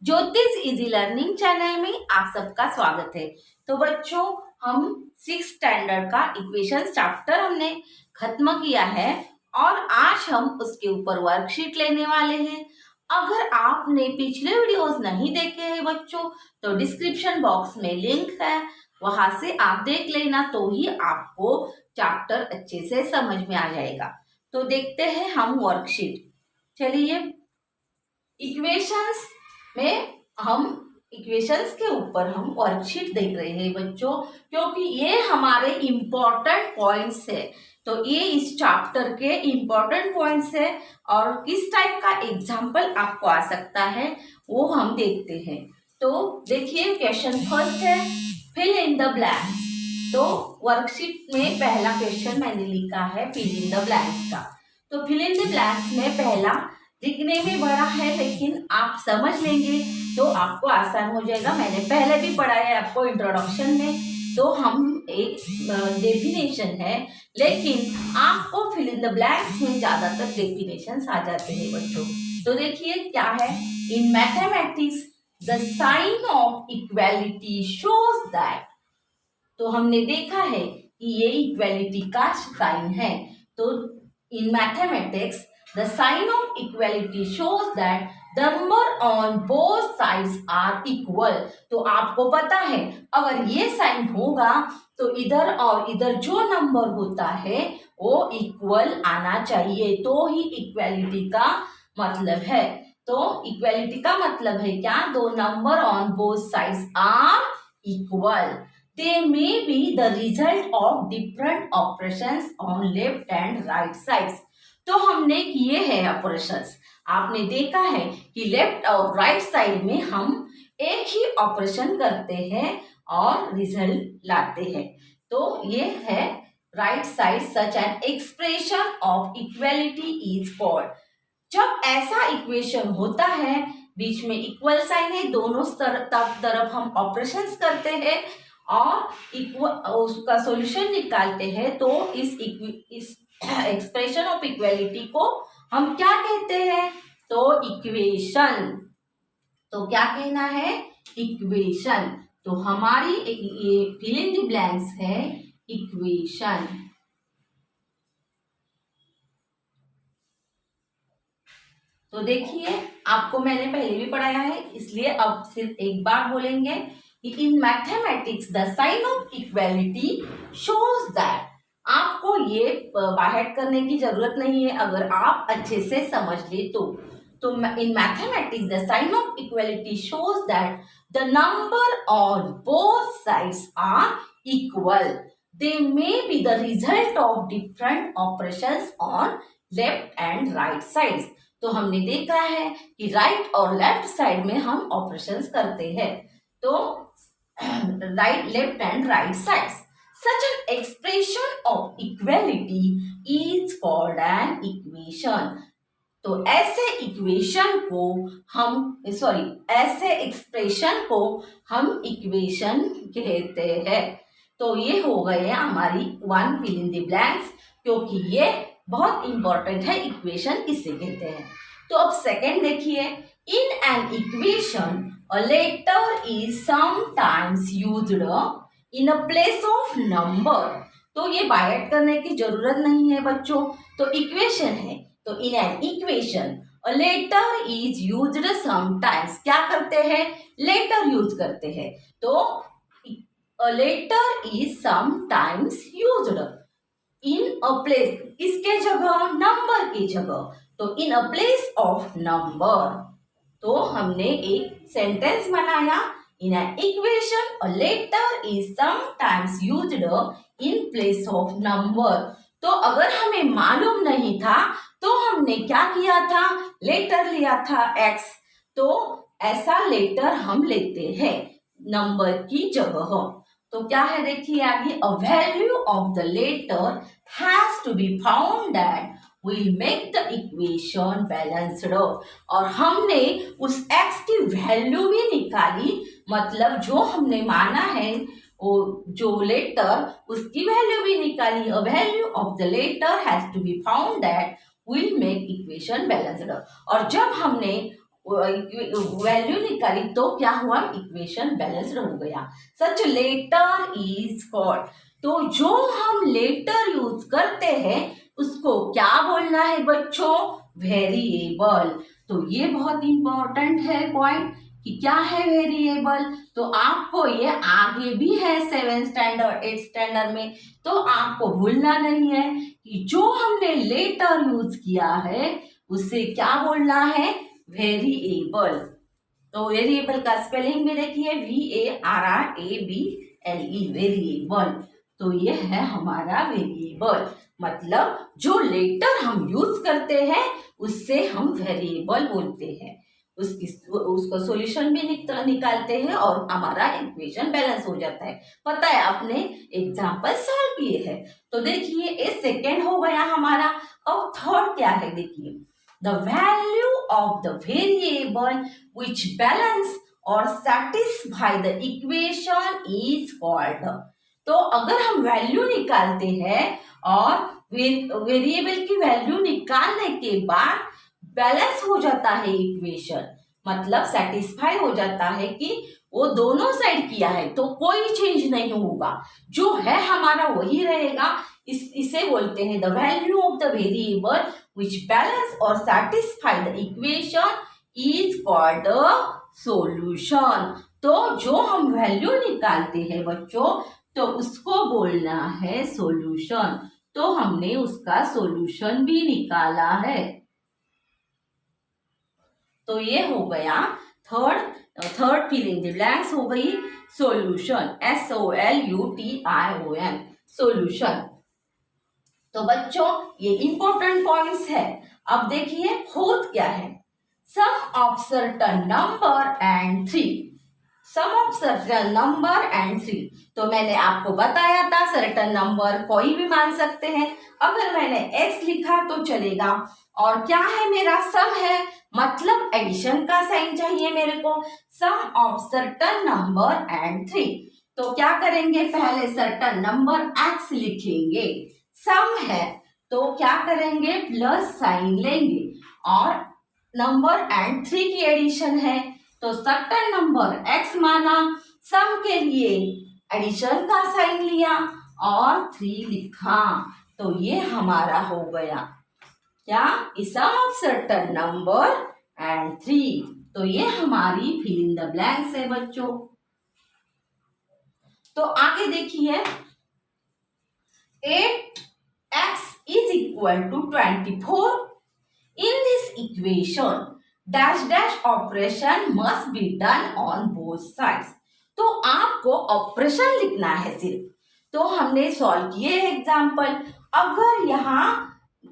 ज्योतिष easy learning channel में आप सबका स्वागत है। तो बच्चों, हम 6 स्टैंडर्ड का इक्वेशन चैप्टर हमने खत्म किया है और आज हम उसके ऊपर वर्कशीट लेने वाले हैं। अगर आपने पिछले वीडियोस नहीं देखे हैं बच्चों, तो डिस्क्रिप्शन बॉक्स में लिंक है, वहां से आप देख लेना, तो ही आपको चैप्टर अच्छे से समझ में आ जाएगा। तो देखते हैं हम वर्कशीट। चलिए, इक्वेशंस में हम इक्वेशंस के ऊपर हम वर्कशीट देख रहे हैं बच्चों, क्योंकि ये हमारे इम्पोर्टेंट पॉइंट्स है। तो ये इस चैप्टर के इम्पोर्टेंट पॉइंट्स है और किस टाइप का एग्जाम्पल आपको आ सकता है वो हम देखते हैं। तो देखिए, क्वेश्चन फर्स्ट है, फिल इन द ब्लैंक्स। तो वर्कशीट में पहला क्वेश्चन मैंने लिखा है फिल इन द ब्लैंक्स का। तो फिल इन द ब्लैंक्स में पहला दिखने में बड़ा है, लेकिन आप समझ लेंगे तो आपको आसान हो जाएगा। मैंने पहले भी पढ़ा है आपको इंट्रोडक्शन में। तो हम एक डेफिनेशन है, लेकिन आपको फिल इन द ब्लैंक्स में ज्यादातर डेफिनेशंस आ जाते हैं बच्चों। तो देखिए क्या है, in mathematics the sign of equality shows that. तो हमने देखा है कि ये इक्वालिटी का साइन है। तो in mathematics the sign of equality shows that the number on both sides are equal। तो आपको पता है, अगर ये साइन होगा तो इधर और इधर जो नंबर होता है वो इक्वल आना चाहिए, तो ही इक्वालिटी का मतलब है। तो इक्वालिटी का मतलब है क्या, दो number on both sides are equal. They may be the result of different operations on left and right sides. तो हमने किए हैं ऑपरेशंस, आपने देखा है कि लेफ्ट और राइट साइड में हम एक ही ऑपरेशन करते हैं और रिजल्ट लाते हैं। तो ये है right side, such an expression of equality is called. जब ऐसा इक्वेशन होता है, बीच में इक्वल साइन है, दोनों तरफ हम ऑपरेशंस करते हैं और उसका सॉल्यूशन निकालते हैं, तो इस एक्सप्रेशन ऑफ इक्वालिटी को हम क्या कहते हैं, तो इक्वेशन। तो क्या कहना है, इक्वेशन। तो हमारी ये फिल इन द ब्लैंक्स है इक्वेशन। तो देखिए, आपको मैंने पहले भी पढ़ाया है, इसलिए अब सिर्फ एक बार बोलेंगे कि in mathematics the sign of equality shows that. आपको ये बाहर करने की जरूरत नहीं है, अगर आप अच्छे से समझ ले तो in mathematics the sign of equality shows that the number on both sides are equal. They may be the result of different operations on left and right sides. तो हमने देखा है कि राइट और लेफ्ट साइड में हम operations करते हैं, तो right, left and right sides. Such an expression of equality is called an equation। तो ऐसे इक्वेशन को ऐसे एक्सप्रेशन को हम इक्वेशन कहते हैं। तो ये हो गए हमारी one fill in the blanks, क्योंकि ये बहुत इंपॉर्टेंट है, इक्वेशन किसे कहते हैं। तो अब सेकेंड देखिए, in an equation a letter is sometimes used in a place of number. तो ये बायट करने की जरूरत नहीं है बच्चों, तो इक्वेशन है। तो in an equation a letter is used sometimes. क्या करते हैं, लेटर यूज करते हैं। तो a letter is sometimes used in a place, किसके जगह, नंबर की जगह। तो in a place of number. तो हमने एक सेंटेंस बनाया, in an equation a letter is sometimes used in place of number। तो अगर हमें मालूम नहीं था तो हमने क्या किया था, लेटर लिया था x। तो ऐसा लेटर हम लेते हैं नंबर की जगह। तो क्या है, देखिए आगे, a value of the letter has to be found that will make the equation balanced। और हमने उस x की वैल्यू भी निकाली, मतलब जो हमने माना है वो जो लेटर, उसकी वैल्यू भी निकाली। A value of the letter has to be found that will make equation balanced. और जब हमने वैल्यू निकाली तो क्या हुआ, इक्वेशन बैलेंस्ड हो गया। सच लेटर इज कॉल्ड, तो जो हम लेटर यूज करते हैं उसको क्या बोलना है बच्चों, वेरिएबल। तो ये बहुत इंपॉर्टेंट है पॉइंट कि क्या है वेरिएबल। तो आपको ये आगे भी है 7th स्टैंडर्ड 8th स्टैंडर्ड में, तो आपको भूलना नहीं है कि जो हमने लेटर यूज किया है उसे क्या बोलना है, वेरिएबल। तो वेरिएबल का स्पेलिंग भी देखिए, VARIABLE, वेरिएबल। तो ये है हमारा वेरिएबल, मतलब जो लेटर हम यूज करते हैं उससे हम वेरिएबल बोलते हैं। उसका सॉल्यूशन भी निकालते हैं और हमारा इक्वेशन बैलेंस हो जाता है। पता है, आपने एग्जाम्पल सॉल्व किए हैं। तो देखिए ये सेकेंड हो गया हमारा। अब थर्ड क्या है, देखिए the value of the variable which balance or satisfy the equation is called। तो अगर हम वैल्यू निकालते हैं और वेरिएबल की वैल्यू निकालने के बाद बैलेंस हो जाता है इक्वेशन, मतलब सेटिस्फाई हो जाता है कि वो दोनों साइड किया है तो कोई चेंज नहीं होगा, जो है हमारा वही रहेगा। इसे बोलते हैं the value of the variable which balance or satisfy the equation is called a solution। तो जो हम वैल्यू निकालते हैं बच्चों तो उसको बोलना है सॉल्यूशन। तो हमने उसका सॉल्यूशन भी निकाला है। तो ये हो गया थर्ड फिलिंग द ब्लैंक्स हो गई सॉल्यूशन, SOLUTION, सॉल्यूशन। तो बच्चों ये इंपॉर्टेंट पॉइंट्स है। अब देखिए फोर्थ क्या है, sum of certain number and 3, sum of certain number and 3। तो मैंने आपको बताया था सर्टेन नंबर कोई भी मान सकते हैं। अगर मैंने x लिखा तो चलेगा, और क्या है मेरा सम है, मतलब एडिशन का साइन चाहिए मेरे को। सम ऑफ सर्टेन नंबर एंड 3, तो क्या करेंगे, पहले सर्टेन नंबर x लिखेंगे, सम है तो क्या करेंगे, प्लस साइन लेंगे, और नंबर एंड 3 की एडिशन है तो सर्टेन नंबर x माना, सम के लिए एडिशन का साइन लिया और 3 लिखा। तो ये हमारा हो गया क्या, सम ऑफ सर्टेन नंबर एंड 3। तो ये हमारी फिल इन द ब्लैंक्स है बच्चों। तो आगे देखिए 8x is equal to 24। In this equation dash dash operation must be done on both sides। तो आपको ऑपरेशन लिखना है सिर्फ। तो हमने सॉल्व किए एग्जाम्पल। अगर यहाँ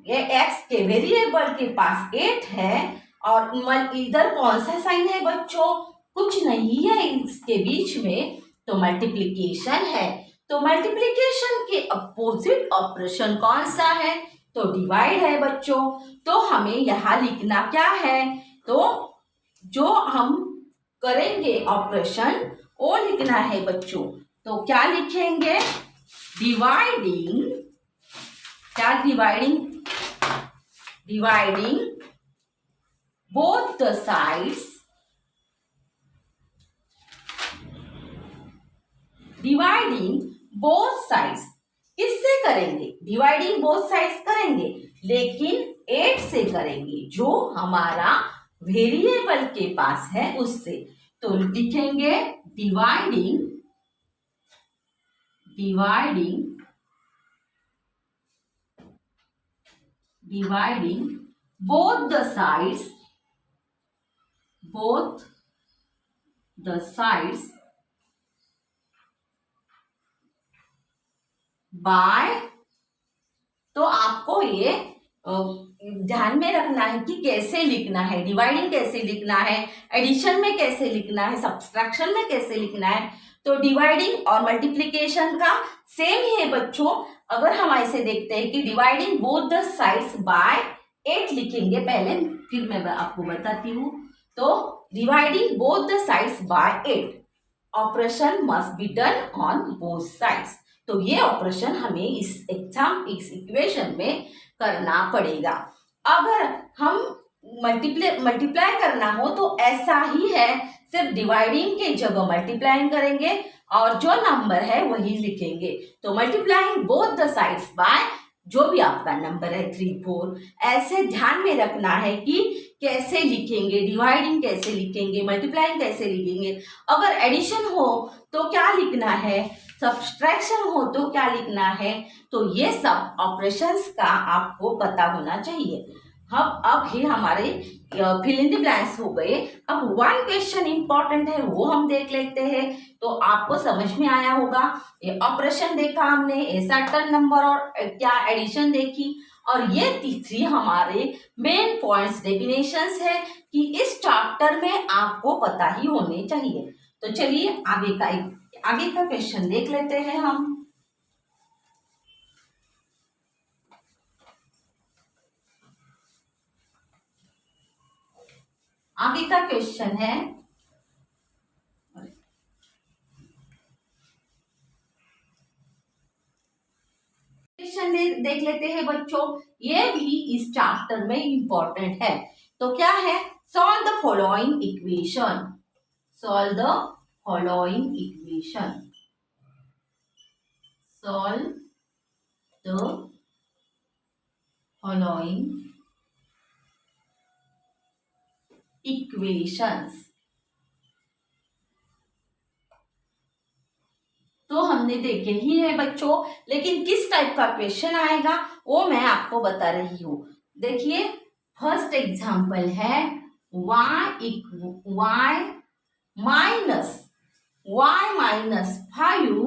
ये x के वेरिएबल के पास 8 है और इधर कौन सा साइन है बच्चों, कुछ नहीं है इसके बीच में, तो मल्टीप्लिकेशन है। तो मल्टीप्लिकेशन के अपोजिट ऑपरेशन कौन सा है, तो डिवाइड है बच्चों। तो हमें यहाँ लिखना क्या है, तो जो हम करेंगे ऑपरेशन वो लिखना है बच्चों। तो क्या लिखेंगे, डिवाइडिंग, क्या dividing both the sides, dividing both sides. किससे करेंगे, डिवाइडिंग बोथ साइड्स करेंगे, लेकिन 8 से करेंगे, जो हमारा वेरिएबल के पास है उससे। तो लिखेंगे dividing both the sides by। तो आपको ये ध्यान में रखना है कि कैसे लिखना है, डिवाइडिंग कैसे लिखना है, एडिशन में कैसे लिखना है, सब्सट्रैक्शन में कैसे लिखना है। तो डिवाइडिंग और मल्टीप्लिकेशन का सेम ही है बच्चों। अगर हम ऐसे देखते हैं कि dividing both the sides by 8 लिखेंगे पहले, फिर मैं आपको बताती हूँ। तो dividing both the sides by 8, operation must be done on both sides. तो ये ऑपरेशन हमें इस इक्वेशन में करना पड़ेगा। अगर हम मल्टीप्लाई करना हो तो ऐसा ही है, सिर्फ डिवाइडिंग के जगह मल्टीप्लाइंग करेंगे और जो नंबर है वही लिखेंगे। तो multiplying both the sides by जो भी आपका नंबर है 3, 4, ऐसे ध्यान में रखना है कि कैसे लिखेंगे, डिवाइडिंग कैसे लिखेंगे, मल्टीप्लाइंग कैसे लिखेंगे। अगर एडिशन हो तो क्या लिखना है, सब्सट्रैक्शन हो तो क्या लिखना है, तो ये सब ऑपरेशंस का आपको पता होना चाहिए। अब ही हमारे फिल इन द ब्लैंक्स हो गए। अब वन क्वेश्चन इंपॉर्टेंट है वो हम देख लेते हैं, तो आपको समझ में आया होगा। ये ऑपरेशन देखा हमने, ये सर्टेन नंबर और क्या एडिशन देखी, और ये तीसरी हमारे मेन पॉइंट्स डेफिनेशंस है कि इस चैप्टर में आपको पता ही होने चाहिए। तो चलिए आगे का क्वेश्चन देख लेते हैं हम। आगे का क्वेश्चन है, क्वेश्चन देख लेते हैं बच्चों। ये भी इस चैप्टर में इंपॉर्टेंट है। तो क्या है, solve the following equation. Solve the following equation. Solve the following equations. तो हमने देखे ही है बच्चों, लेकिन किस टाइप का क्वेश्चन आएगा वो मैं आपको बता रही हूं। देखिए फर्स्ट एग्जांपल है y minus 5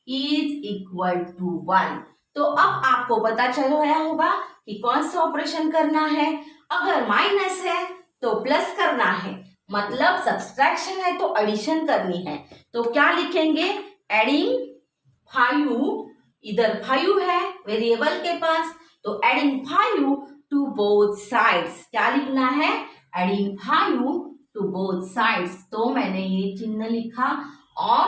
is equal to 1। तो अब आपको पता चल गया होगा कि कौन सा ऑपरेशन करना है। अगर माइनस है तो प्लस करना है, मतलब सब्सट्रैक्शन है तो एडिशन करनी है। तो क्या लिखेंगे, एडिंग 5, इधर 5 है वेरिएबल के पास, तो एडिंग 5 टू बोथ साइड्स। क्या लिखना है, एडिंग 5 टू बोथ साइड्स। तो मैंने ये चिन्ह लिखा, और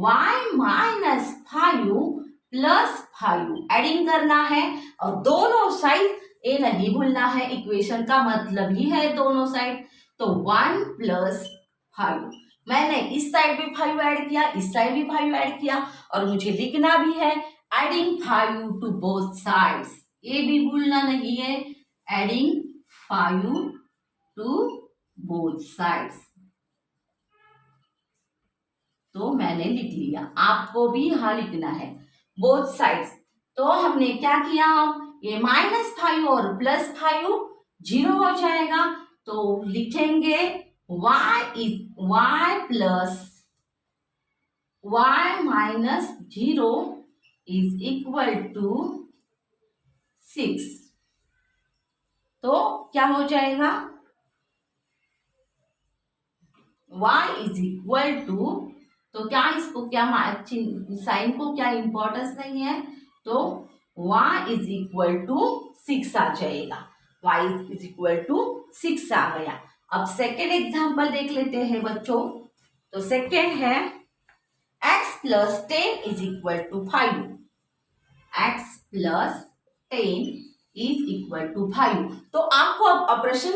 y माइनस 5 प्लस 5 एडिंग करना है, और दोनों साइड ये नहीं भूलना है, इक्वेशन का मतलब ही है दोनों साइड। तो 1 प्लस 5, मैंने इस साइड भी 5 ऐड किया, इस साइड भी 5 ऐड किया, और मुझे लिखना भी है एडिंग 5 टू बोथ साइड्स, ये भी भूलना नहीं है, एडिंग 5 टू बोथ साइड्स। तो मैंने लिख लिया, आपको भी यहां लिखना है बोथ साइड्स। तो हमने क्या किया, ये -5 और +5 0 हो जाएगा, तो लिखेंगे y minus 0 is equal to 6। तो क्या हो जाएगा, y इज इक्वल टू, तो क्या इसको क्या साइन को क्या इंपॉर्टेंस नहीं है, तो y इज इक्वल टू 6 आ जाएगा। y इज इक्वल टू 6 आ गया। अब सेकेंड एग्जाम्पल देख लेते हैं बच्चों। तो सेकेंड है x plus 10 is equal to 5। x plus 10 is equal to 5। तो आपको अब ऑपरेशन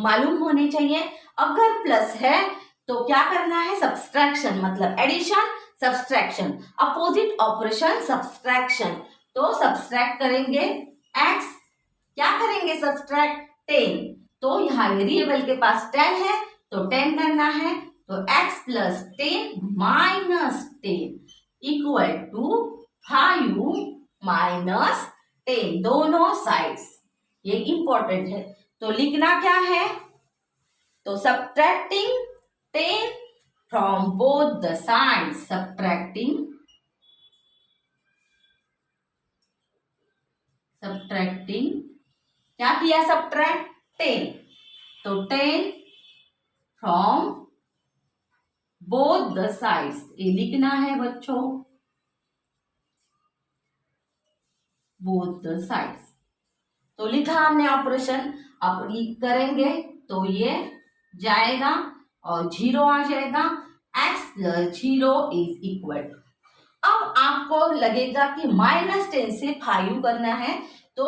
मालूम होने चाहिए। अगर प्लस है तो क्या करना है, सब्सट्रैक्शन, मतलब addition subtraction, opposite operation subtraction. तो सब्सट्रैक्ट करेंगे x, क्या करेंगे सब्सट्रैक्ट 10, तो यहाँ वेरिएबल के पास 10 है तो 10 करना है, तो x plus 10 minus 10 equal to 5 minus 10, दोनों साइड्स, ये इंपॉर्टेंट है। तो लिखना क्या है, तो subtracting 10 from both the sides, subtracting क्या किया, सब्ट्रैक्ट 10, तो 10 from both the sides, ये लिखना है बच्चों, both the sides। तो लिखा हमने ऑपरेशन। अब करेंगे तो ये जाएगा और 0 आ जाएगा, x plus 0 is equal to. अब आपको लगेगा कि -10 से 5 करना है, तो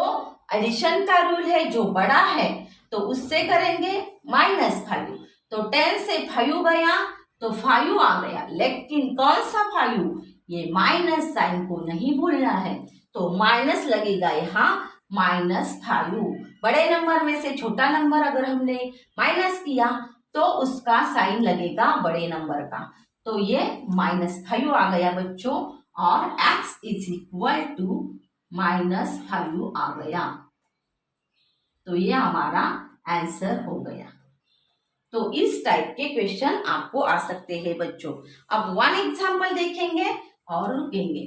एडिशन का रूल है, जो बड़ा है तो उससे करेंगे -5, तो 10 से 5 गया तो 5 आ गया, लेकिन कौन सा 5, ये माइनस साइन को नहीं भूलना है, तो माइनस लगेगा यहाँ -5। बड़े नंबर में से छोटा नंबर अगर हमने माइनस किया तो उसका साइन लगेगा बड़े नंबर का, तो ये -5 आ गया बच्चों, और x इज इक्वल टू -5 आ गया। तो ये हमारा आंसर हो गया। तो इस टाइप के क्वेश्चन आपको आ सकते हैं बच्चों। अब 1 एग्जाम्पल देखेंगे और रुकेंगे।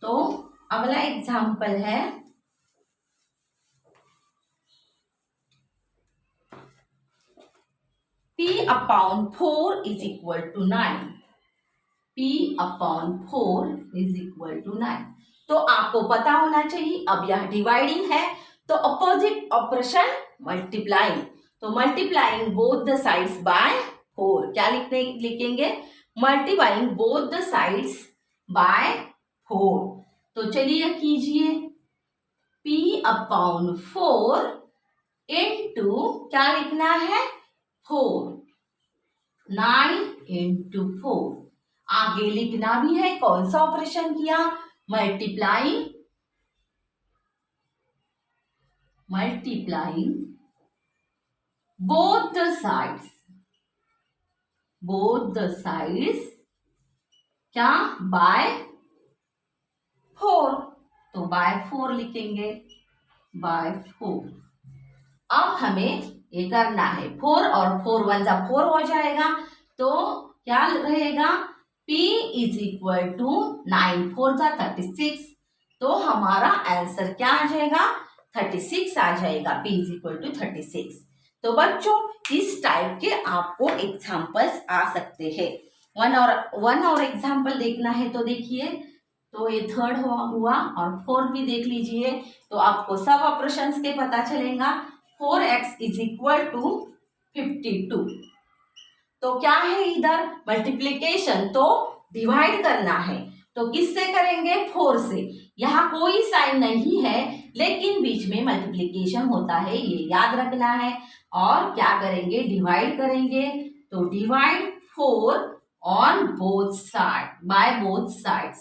तो अगला एग्जाम्पल है P/4 is equal to 9। P/4 is equal to 9। तो आपको पता होना चाहिए, अब यह डिवाइडिंग है तो अपोजिट ऑपरेशन मल्टीप्लाइंग, तो multiplying both the sides by 4, क्या लिखेंगे, multiplying both the sides by 4। तो चलिए कीजिए, P/4 इंटू क्या लिखना है, 4, 9 इंटू 4। आगे लिखना भी है, कौन सा ऑपरेशन किया, मल्टीप्लाइंग बोथ द साइड्स क्या, बाय 4, तो बाय 4 लिखेंगे, बाय 4। अब हमें ये करना है, 4 और 4 1 जा 4 हो जाएगा, तो क्या रहेगा, P इज इक्वल टू 9 4 जा 36, तो हमारा आंसर क्या आ जाएगा, 36 आ जाएगा। P is equal to 36। तो बच्चों इस टाइप के आपको एग्जाम्पल्स आ सकते हैं। वन और एग्जाम्पल देखना है तो देखिए, तो ये थर्ड हुआ और 4 भी देख लीजिए, तो आपको सब ऑपरेशंस के पता चलेगा। 4x इज इक्वल टू 52, तो क्या है इधर मल्टीप्लीकेशन, तो डिवाइड करना है, तो किससे करेंगे, 4 से। यहाँ कोई साइन नहीं है लेकिन बीच में मल्टीप्लीकेशन होता है, ये याद रखना है। और क्या करेंगे, डिवाइड करेंगे, तो divide 4 on both side by both sides,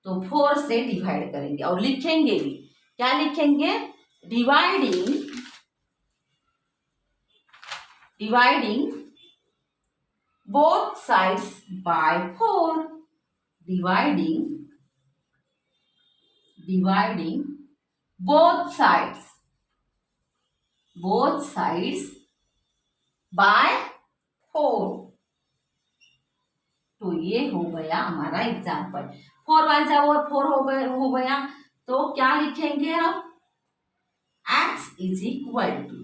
तो 4 से डिवाइड करेंगे और लिखेंगे भी, क्या लिखेंगे, dividing both sides by 4, dividing both sides by 4। तो ये हो गया हमारा एग्जाम्पल। 4 1 जा 4 हो गया, तो क्या लिखेंगे अब, x इज इक्वल टू,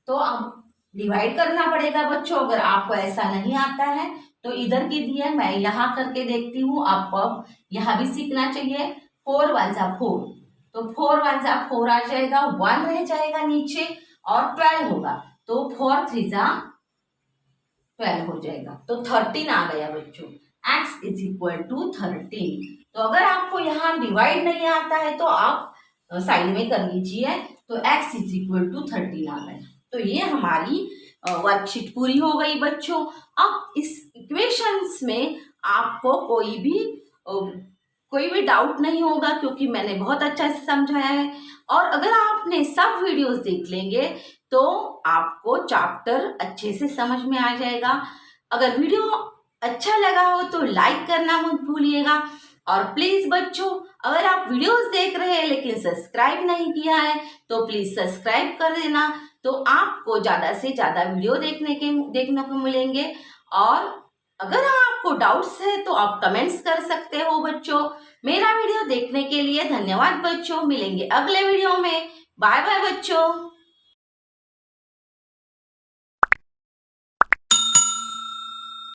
तो अब डिवाइड करना पड़ेगा बच्चों। अगर आपको ऐसा नहीं आता है तो इधर की दिए, मैं यहाँ करके देखती हूँ, आपको अब यहाँ भी सीखना चाहिए। 4 1 जा 4, तो 4 1 जा 4 आ जाएगा, 1 रह जाएगा नीचे और 12 होगा, तो 4 3 जा 12 हो जाएगा, तो 13 आ गया बच्चों। x is equal to 13। तो अगर आपको यहाँ डिवाइड नहीं आता है तो आप साइड में कर लीजिए, तो x इज इक्वल टू 13 आ गया। तो ये हमारी वर्कशीट पूरी हो गई बच्चों। अब इस इक्वेशंस में आपको कोई भी डाउट नहीं होगा, क्योंकि मैंने बहुत अच्छा से समझाया है। और अगर आपने सब वीडियोस देख लेंगे तो आपको चैप्टर अच्छे से समझ में आ जाएगा। अगर वीडियो अच्छा लगा हो तो लाइक करना मत भूलिएगा। और प्लीज़ बच्चों, अगर आप वीडियोस देख रहे हैं लेकिन सब्सक्राइब नहीं किया है तो प्लीज़ सब्सक्राइब कर देना, तो आपको ज़्यादा से ज़्यादा वीडियो देखने को मिलेंगे। और अगर आपको डाउट्स है तो आप कमेंट्स कर सकते हो बच्चों। मेरा वीडियो देखने के लिए धन्यवाद बच्चों। मिलेंगे अगले वीडियो में। बाय बाय बच्चों।